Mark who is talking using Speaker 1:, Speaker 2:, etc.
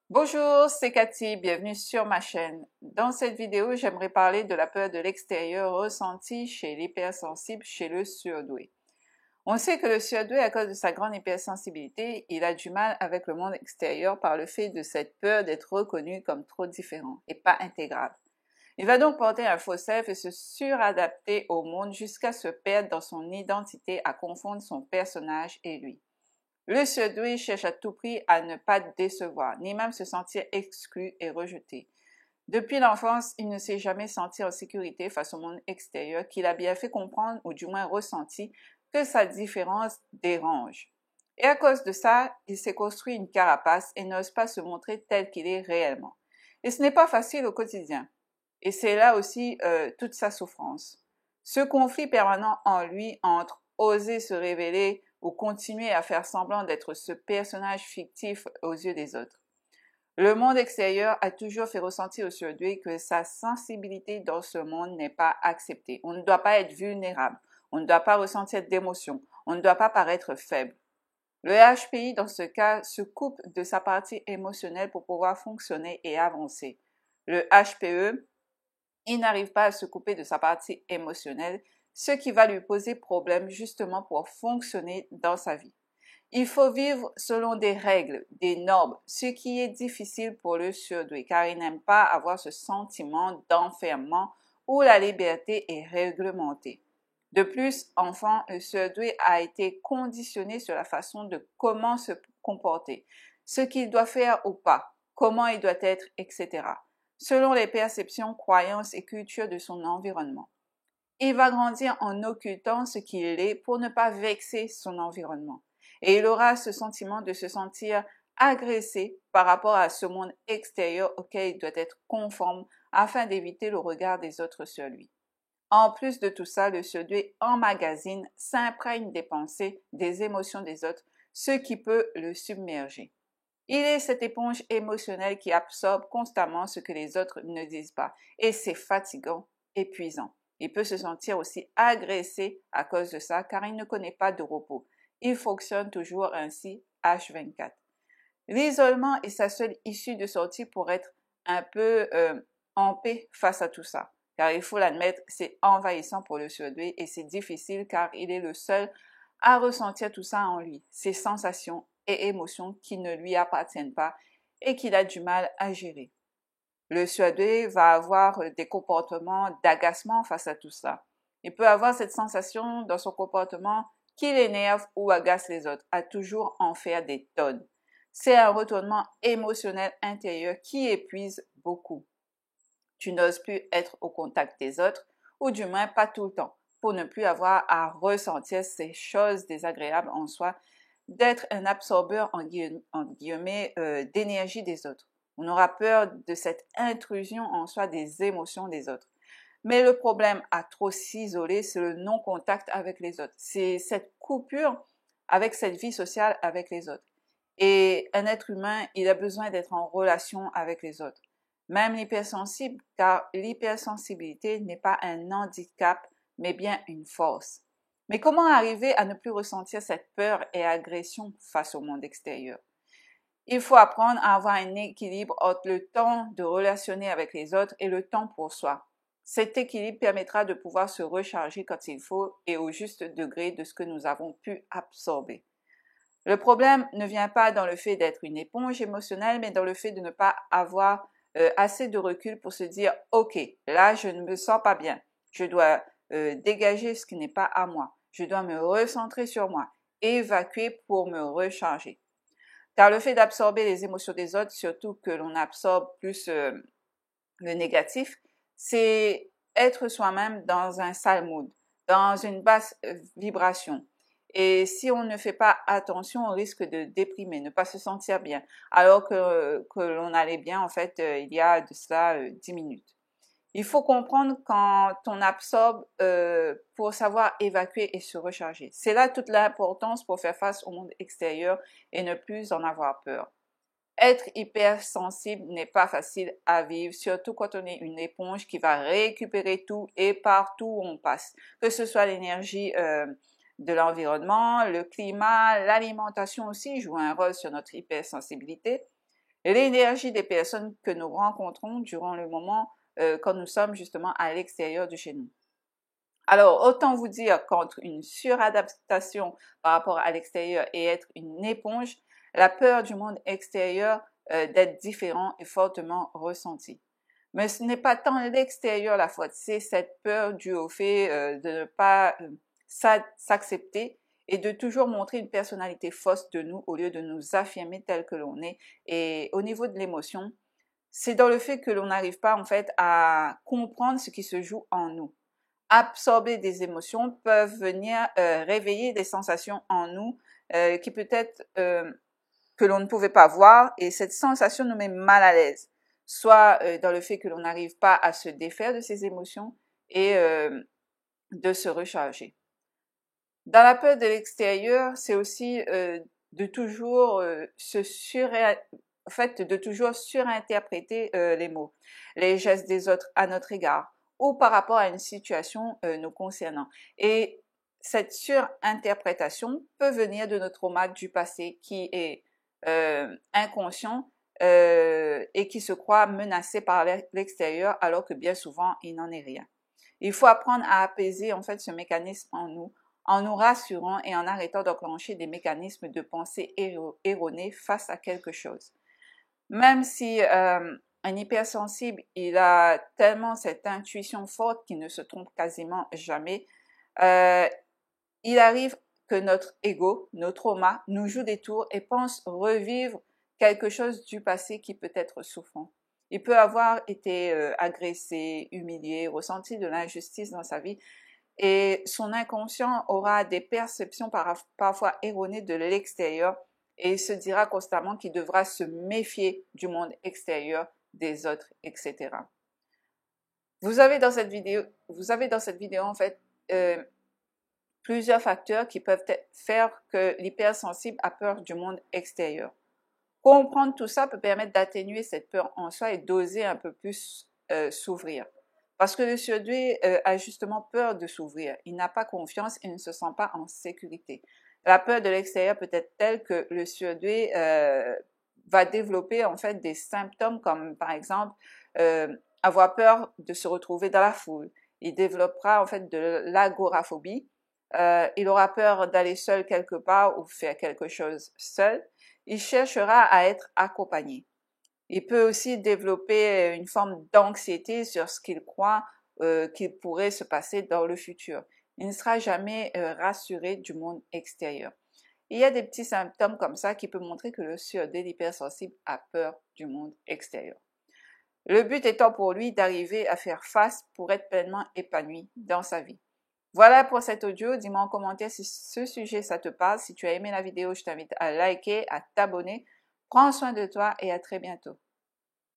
Speaker 1: Bonjour, c'est Cathy, bienvenue sur ma chaîne. Dans cette vidéo, j'aimerais parler de la peur de l'extérieur ressentie chez l'hypersensible, chez le surdoué. On sait que le surdoué, à cause de sa grande hypersensibilité, il a du mal avec le monde extérieur par le fait de cette peur d'être reconnu comme trop différent et pas intégral. Il va donc porter un faux self et se suradapter au monde jusqu'à se perdre dans son identité, à confondre son personnage et lui. Le surdoué cherche à tout prix à ne pas décevoir, ni même se sentir exclu et rejeté. Depuis l'enfance, il ne s'est jamais senti en sécurité face au monde extérieur qu'il a bien fait comprendre, ou du moins ressenti, que sa différence dérange. Et à cause de ça, il s'est construit une carapace et n'ose pas se montrer tel qu'il est réellement. Et ce n'est pas facile au quotidien. Et c'est là aussi toute sa souffrance. Ce conflit permanent en lui entre oser se révéler ou continuer à faire semblant d'être ce personnage fictif aux yeux des autres. Le monde extérieur a toujours fait ressentir au surdoué que sa sensibilité dans ce monde n'est pas acceptée. On ne doit pas être vulnérable, on ne doit pas ressentir d'émotions, on ne doit pas paraître faible. Le HPI, dans ce cas, se coupe de sa partie émotionnelle pour pouvoir fonctionner et avancer. Le HPE, il n'arrive pas à se couper de sa partie émotionnelle, ce qui va lui poser problème justement pour fonctionner dans sa vie. Il faut vivre selon des règles, des normes, ce qui est difficile pour le surdoué car il n'aime pas avoir ce sentiment d'enfermement où la liberté est réglementée. De plus, enfant, le surdoué a été conditionné sur la façon de comment se comporter, ce qu'il doit faire ou pas, comment il doit être, etc., selon les perceptions, croyances et cultures de son environnement. Il va grandir en occultant ce qu'il est pour ne pas vexer son environnement. Et il aura ce sentiment de se sentir agressé par rapport à ce monde extérieur auquel il doit être conforme afin d'éviter le regard des autres sur lui. En plus de tout ça, le surdoué emmagasine, s'imprègne des pensées, des émotions des autres, ce qui peut le submerger. Il est cette éponge émotionnelle qui absorbe constamment ce que les autres ne disent pas, et c'est fatigant, épuisant. Il peut se sentir aussi agressé à cause de ça, car il ne connaît pas de repos. Il fonctionne toujours ainsi H24. L'isolement est sa seule issue de sortie pour être un peu en paix face à tout ça. Car il faut l'admettre, c'est envahissant pour le surdoué et c'est difficile car il est le seul à ressentir tout ça en lui, ces sensations et émotions qui ne lui appartiennent pas et qu'il a du mal à gérer. Le surdoué va avoir des comportements d'agacement face à tout ça. Il peut avoir cette sensation dans son comportement qu'il énerve ou agace les autres, à toujours en faire des tonnes. C'est un retournement émotionnel intérieur qui épuise beaucoup. Tu n'oses plus être au contact des autres, ou du moins pas tout le temps, pour ne plus avoir à ressentir ces choses désagréables en soi, d'être un absorbeur en guillemets d'énergie des autres. On aura peur de cette intrusion en soi des émotions des autres. Mais le problème à trop s'isoler, c'est le non-contact avec les autres. C'est cette coupure avec cette vie sociale avec les autres. Et un être humain, il a besoin d'être en relation avec les autres. Même l'hypersensible, car l'hypersensibilité n'est pas un handicap, mais bien une force. Mais comment arriver à ne plus ressentir cette peur et agression face au monde extérieur? Il faut apprendre à avoir un équilibre entre le temps de relationner avec les autres et le temps pour soi. Cet équilibre permettra de pouvoir se recharger quand il faut et au juste degré de ce que nous avons pu absorber. Le problème ne vient pas dans le fait d'être une éponge émotionnelle, mais dans le fait de ne pas avoir assez de recul pour se dire « Ok, là, je ne me sens pas bien. Je dois dégager ce qui n'est pas à moi. Je dois me recentrer sur moi, évacuer pour me recharger. » Car le fait d'absorber les émotions des autres, surtout que l'on absorbe plus le négatif, c'est être soi-même dans un sale mood, dans une basse vibration. Et si on ne fait pas attention, on risque de déprimer, ne pas se sentir bien, alors que l'on allait bien en fait il y a de cela 10 minutes. Il faut comprendre quand on absorbe pour savoir évacuer et se recharger. C'est là toute l'importance pour faire face au monde extérieur et ne plus en avoir peur. Être hypersensible n'est pas facile à vivre, surtout quand on est une éponge qui va récupérer tout et partout où on passe, que ce soit l'énergie de l'environnement, le climat, l'alimentation aussi joue un rôle sur notre hypersensibilité. et l'énergie des personnes que nous rencontrons durant le moment quand nous sommes justement à l'extérieur de chez nous. Alors, autant vous dire qu'entre une suradaptation par rapport à l'extérieur et être une éponge, la peur du monde extérieur d'être différent est fortement ressentie. Mais ce n'est pas tant l'extérieur la faute, c'est cette peur due au fait de ne pas s'accepter et de toujours montrer une personnalité fausse de nous au lieu de nous affirmer tel que l'on est. Et au niveau de l'émotion, c'est dans le fait que l'on n'arrive pas en fait à comprendre ce qui se joue en nous. Absorber des émotions peuvent venir réveiller des sensations en nous qui peut-être que l'on ne pouvait pas voir, et cette sensation nous met mal à l'aise, soit dans le fait que l'on n'arrive pas à se défaire de ces émotions et de se recharger. Dans la peur de l'extérieur, c'est aussi de toujours de toujours surinterpréter les mots, les gestes des autres à notre égard ou par rapport à une situation nous concernant. Et cette surinterprétation peut venir de nos traumas du passé qui est inconscient et qui se croit menacé par l'extérieur alors que bien souvent il n'en est rien. Il faut apprendre à apaiser en fait ce mécanisme en nous rassurant et en arrêtant d'enclencher des mécanismes de pensée erronés face à quelque chose. Même si un hypersensible, il a tellement cette intuition forte qu'il ne se trompe quasiment jamais, il arrive que notre ego, nos traumas, nous joue des tours et pense revivre quelque chose du passé qui peut être souffrant. Il peut avoir été agressé, humilié, ressenti de l'injustice dans sa vie et son inconscient aura des perceptions parfois erronées de l'extérieur et il se dira constamment qu'il devra se méfier du monde extérieur, des autres, etc. Vous avez dans cette vidéo en fait plusieurs facteurs qui peuvent faire que l'hypersensible a peur du monde extérieur. Comprendre tout ça peut permettre d'atténuer cette peur en soi et d'oser un peu plus s'ouvrir. Parce que le surdoué a justement peur de s'ouvrir. Il n'a pas confiance et ne se sent pas en sécurité. La peur de l'extérieur peut être telle que le surdoué va développer en fait des symptômes comme par exemple avoir peur de se retrouver dans la foule. Il développera en fait de l'agoraphobie. Il aura peur d'aller seul quelque part ou faire quelque chose seul. Il cherchera à être accompagné. Il peut aussi développer une forme d'anxiété sur ce qu'il croit qu'il pourrait se passer dans le futur. Il ne sera jamais rassuré du monde extérieur. Il y a des petits symptômes comme ça qui peuvent montrer que le surdoué, l'hypersensible, a peur du monde extérieur. Le but étant pour lui d'arriver à faire face pour être pleinement épanoui dans sa vie. Voilà pour cet audio. Dis-moi en commentaire si ce sujet ça te parle. Si tu as aimé la vidéo, je t'invite à liker, à t'abonner. Prends soin de toi et à très bientôt.